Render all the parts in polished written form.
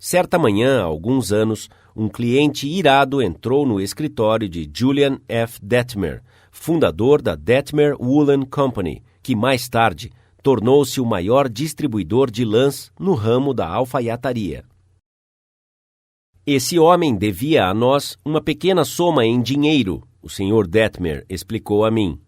Certa manhã, há alguns anos, um cliente irado entrou no escritório de Julian F. Detmer, fundador da Detmer Woolen Company, que mais tarde tornou-se o maior distribuidor de lãs no ramo da alfaiataria. Esse homem devia a nós uma pequena soma em dinheiro, o Sr. Detmer explicou a mim.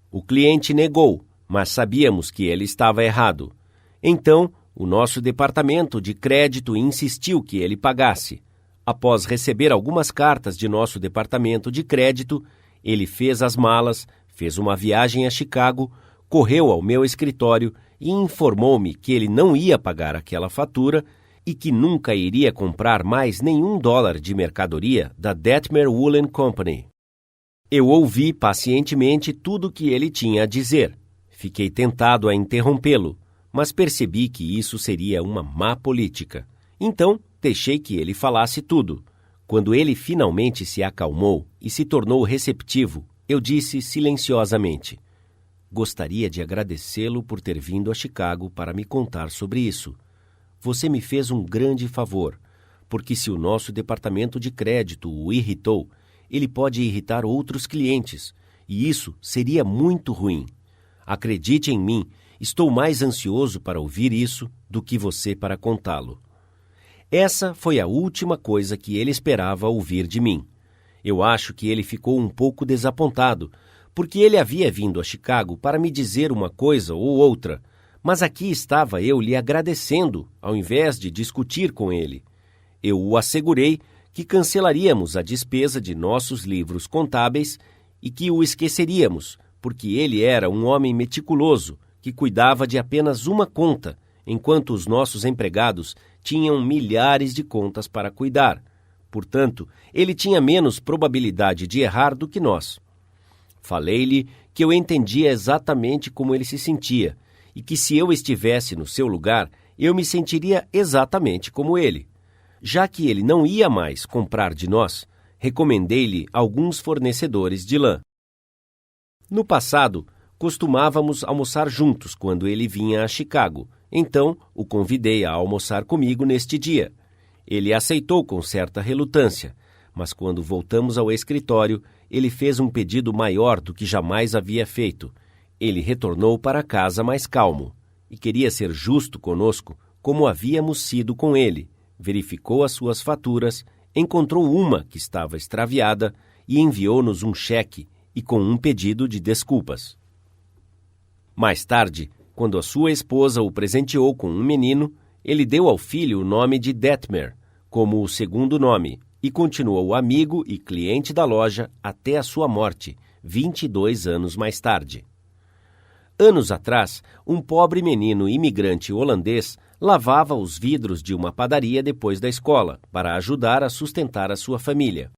O cliente negou, mas sabíamos que ele estava errado. Então, o nosso departamento de crédito insistiu que ele pagasse. Após receber algumas cartas de nosso departamento de crédito, ele fez as malas, fez uma viagem a Chicago, correu ao meu escritório e informou-me que ele não ia pagar aquela fatura e que nunca iria comprar mais nenhum dólar de mercadoria da Detmer Woolen Company. Eu ouvi pacientemente tudo o que ele tinha a dizer. Fiquei tentado a interrompê-lo, mas percebi que isso seria uma má política. Então, deixei que ele falasse tudo. Quando ele finalmente se acalmou e se tornou receptivo, eu disse silenciosamente: gostaria de agradecê-lo por ter vindo a Chicago para me contar sobre isso. Você me fez um grande favor, porque se o nosso departamento de crédito o irritou, ele pode irritar outros clientes, e isso seria muito ruim. Acredite em mim, estou mais ansioso para ouvir isso do que você para contá-lo. Essa foi a última coisa que ele esperava ouvir de mim. Eu acho que ele ficou um pouco desapontado, porque ele havia vindo a Chicago para me dizer uma coisa ou outra, mas aqui estava eu lhe agradecendo, ao invés de discutir com ele. Eu o assegurei que cancelaríamos a despesa de nossos livros contábeis e que o esqueceríamos, porque ele era um homem meticuloso que cuidava de apenas uma conta, enquanto os nossos empregados tinham milhares de contas para cuidar. Portanto, ele tinha menos probabilidade de errar do que nós. Falei-lhe que eu entendia exatamente como ele se sentia e que se eu estivesse no seu lugar, eu me sentiria exatamente como ele. Já que ele não ia mais comprar de nós, recomendei-lhe alguns fornecedores de lã. No passado, costumávamos almoçar juntos quando ele vinha a Chicago, então o convidei a almoçar comigo neste dia. Ele aceitou com certa relutância, mas quando voltamos ao escritório, ele fez um pedido maior do que jamais havia feito. Ele retornou para casa mais calmo e queria ser justo conosco como havíamos sido com ele. Verificou as suas faturas, encontrou uma que estava extraviada e enviou-nos um cheque e com um pedido de desculpas. Mais tarde, quando a sua esposa o presenteou com um menino, ele deu ao filho o nome de Detmer, como o segundo nome, e continuou amigo e cliente da loja até a sua morte, 22 anos mais tarde. Anos atrás, um pobre menino imigrante holandês lavava os vidros de uma padaria depois da escola, para ajudar a sustentar a sua família.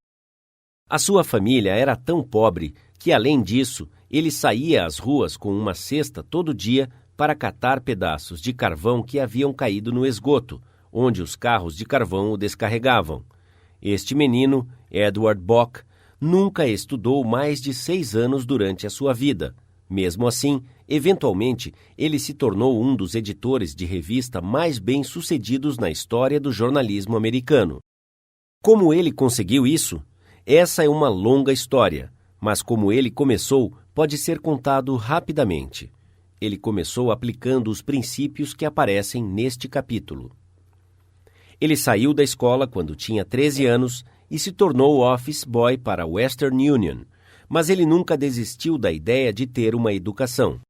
A sua família era tão pobre que, além disso, ele saía às ruas com uma cesta todo dia para catar pedaços de carvão que haviam caído no esgoto, onde os carros de carvão o descarregavam. Este menino, Edward Bock, nunca estudou mais de 6 anos durante a sua vida. Mesmo assim, eventualmente, ele se tornou um dos editores de revista mais bem-sucedidos na história do jornalismo americano. Como ele conseguiu isso? Essa é uma longa história, mas como ele começou, pode ser contado rapidamente. Ele começou aplicando os princípios que aparecem neste capítulo. Ele saiu da escola quando tinha 13 anos e se tornou office boy para a Western Union, mas ele nunca desistiu da ideia de ter uma educação.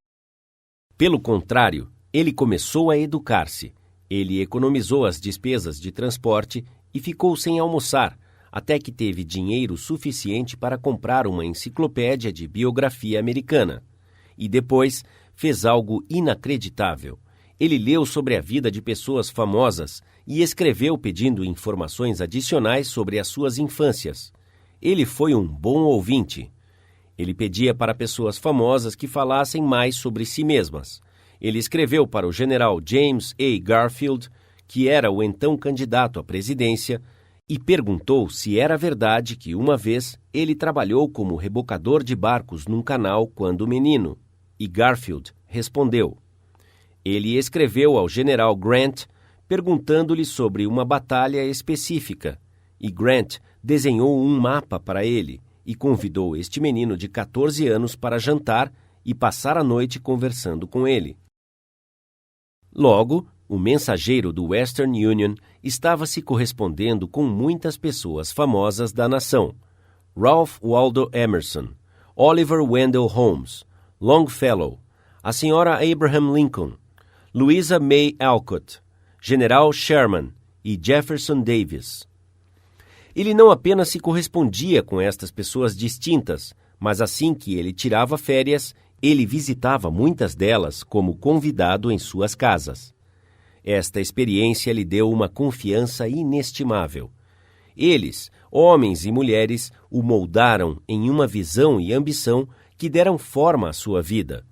Pelo contrário, ele começou a educar-se. Ele economizou as despesas de transporte e ficou sem almoçar, até que teve dinheiro suficiente para comprar uma enciclopédia de biografia americana. E depois fez algo inacreditável. Ele leu sobre a vida de pessoas famosas e escreveu pedindo informações adicionais sobre as suas infâncias. Ele foi um bom ouvinte. Ele pedia para pessoas famosas que falassem mais sobre si mesmas. Ele escreveu para o general James A. Garfield, que era o então candidato à presidência, e perguntou se era verdade que uma vez ele trabalhou como rebocador de barcos num canal quando menino. E Garfield respondeu. Ele escreveu ao general Grant perguntando-lhe sobre uma batalha específica, e Grant desenhou um mapa para ele e convidou este menino de 14 anos para jantar e passar a noite conversando com ele. Logo, o mensageiro do Western Union estava se correspondendo com muitas pessoas famosas da nação: Ralph Waldo Emerson, Oliver Wendell Holmes, Longfellow, a senhora Abraham Lincoln, Louisa May Alcott, General Sherman e Jefferson Davis. Ele não apenas se correspondia com estas pessoas distintas, mas assim que ele tirava férias, ele visitava muitas delas como convidado em suas casas. Esta experiência lhe deu uma confiança inestimável. Eles, homens e mulheres, o moldaram em uma visão e ambição que deram forma à sua vida.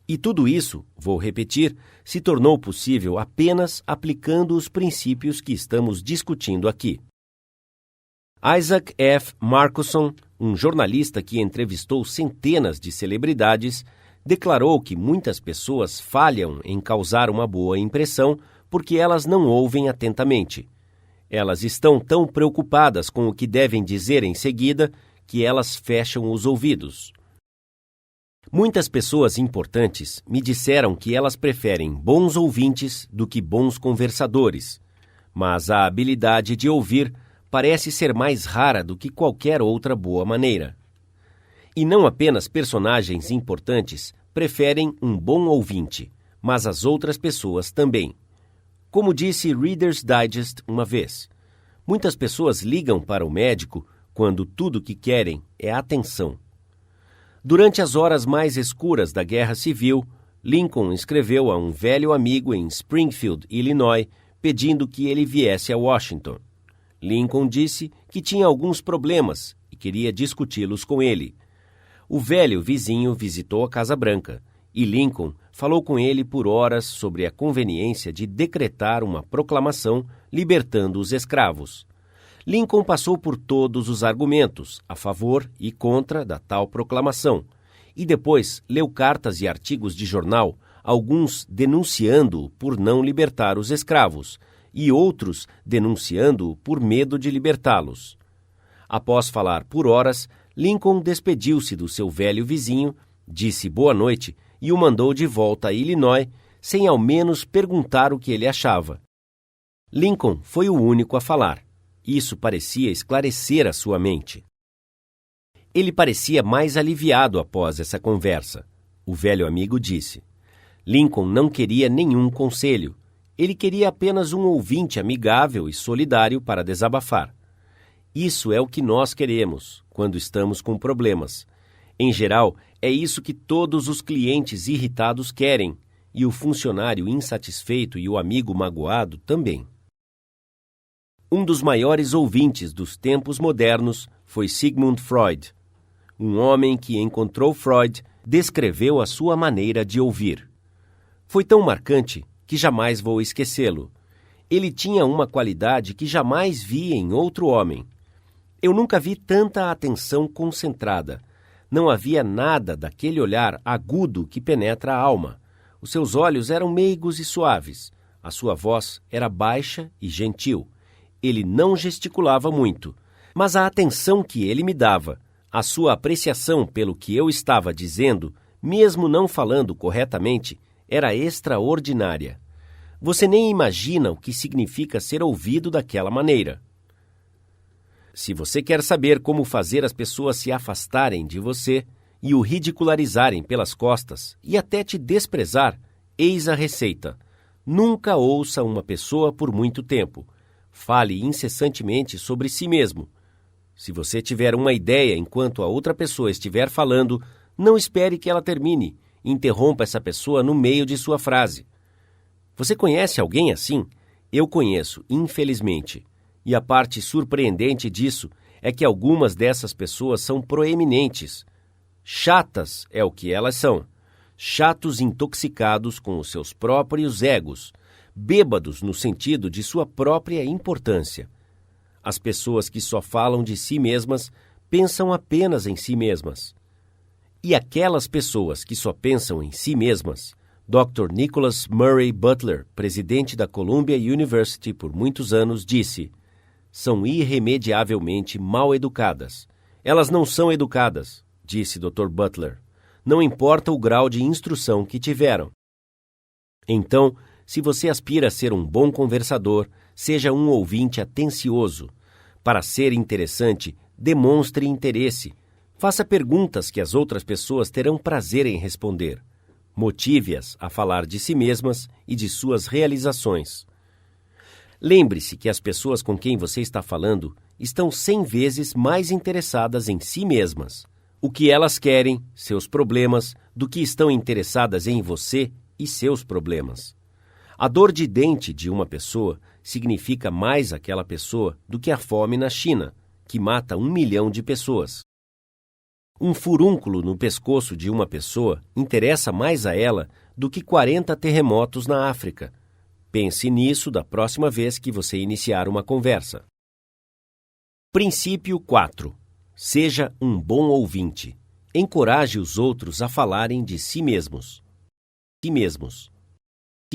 E tudo isso, vou repetir, se tornou possível apenas aplicando os princípios que estamos discutindo aqui. Isaac F. Marcusson, um jornalista que entrevistou centenas de celebridades, declarou que muitas pessoas falham em causar uma boa impressão porque elas não ouvem atentamente. Elas estão tão preocupadas com o que devem dizer em seguida que elas fecham os ouvidos. Muitas pessoas importantes me disseram que elas preferem bons ouvintes do que bons conversadores, mas a habilidade de ouvir parece ser mais rara do que qualquer outra boa maneira. E não apenas personagens importantes preferem um bom ouvinte, mas as outras pessoas também. Como disse Reader's Digest uma vez, muitas pessoas ligam para o médico quando tudo o que querem é atenção. Durante as horas mais escuras da Guerra Civil, Lincoln escreveu a um velho amigo em Springfield, Illinois, pedindo que ele viesse a Washington. Lincoln disse que tinha alguns problemas e queria discuti-los com ele. O velho vizinho visitou a Casa Branca e Lincoln falou com ele por horas sobre a conveniência de decretar uma proclamação libertando os escravos. Lincoln passou por todos os argumentos a favor e contra da tal proclamação e depois leu cartas e artigos de jornal, alguns denunciando-o por não libertar os escravos e outros denunciando-o por medo de libertá-los. Após falar por horas, Lincoln despediu-se do seu velho vizinho, disse boa noite e o mandou de volta a Illinois, sem ao menos perguntar o que ele achava. Lincoln foi o único a falar. Isso parecia esclarecer a sua mente. Ele parecia mais aliviado após essa conversa. O velho amigo disse. Lincoln não queria nenhum conselho. Ele queria apenas um ouvinte amigável e solidário para desabafar. Isso é o que nós queremos quando estamos com problemas. Em geral, é isso que todos os clientes irritados querem, e o funcionário insatisfeito e o amigo magoado também. Um dos maiores ouvintes dos tempos modernos foi Sigmund Freud. Um homem que encontrou Freud descreveu a sua maneira de ouvir. Foi tão marcante que jamais vou esquecê-lo. Ele tinha uma qualidade que jamais vi em outro homem. Eu nunca vi tanta atenção concentrada. Não havia nada daquele olhar agudo que penetra a alma. Os seus olhos eram meigos e suaves. A sua voz era baixa e gentil. Ele não gesticulava muito, mas a atenção que ele me dava, a sua apreciação pelo que eu estava dizendo, mesmo não falando corretamente, era extraordinária. Você nem imagina o que significa ser ouvido daquela maneira. Se você quer saber como fazer as pessoas se afastarem de você e o ridicularizarem pelas costas e até te desprezar, eis a receita. Nunca ouça uma pessoa por muito tempo. Fale incessantemente sobre si mesmo. Se você tiver uma ideia enquanto a outra pessoa estiver falando, não espere que ela termine. Interrompa essa pessoa no meio de sua frase. Você conhece alguém assim? Eu conheço, infelizmente. E a parte surpreendente disso é que algumas dessas pessoas são proeminentes. Chatas é o que elas são. Chatos intoxicados com os seus próprios egos. Bêbados no sentido de sua própria importância. As pessoas que só falam de si mesmas pensam apenas em si mesmas. E aquelas pessoas que só pensam em si mesmas Dr. Nicholas Murray Butler, presidente da Columbia University por muitos anos, disse: são irremediavelmente mal educadas. Elas não são educadas, disse Dr. Butler. Não importa o grau de instrução que tiveram. Então, se você aspira a ser um bom conversador, seja um ouvinte atencioso. Para ser interessante, demonstre interesse. Faça perguntas que as outras pessoas terão prazer em responder. Motive-as a falar de si mesmas e de suas realizações. Lembre-se que as pessoas com quem você está falando estão 100 vezes mais interessadas em si mesmas, o que elas querem, seus problemas, do que estão interessadas em você e seus problemas. A dor de dente de uma pessoa significa mais àquela pessoa do que a fome na China, que mata 1 milhão de pessoas. Um furúnculo no pescoço de uma pessoa interessa mais a ela do que 40 terremotos na África. Pense nisso da próxima vez que você iniciar uma conversa. Princípio 4. Seja um bom ouvinte. Encoraje os outros a falarem de si mesmos.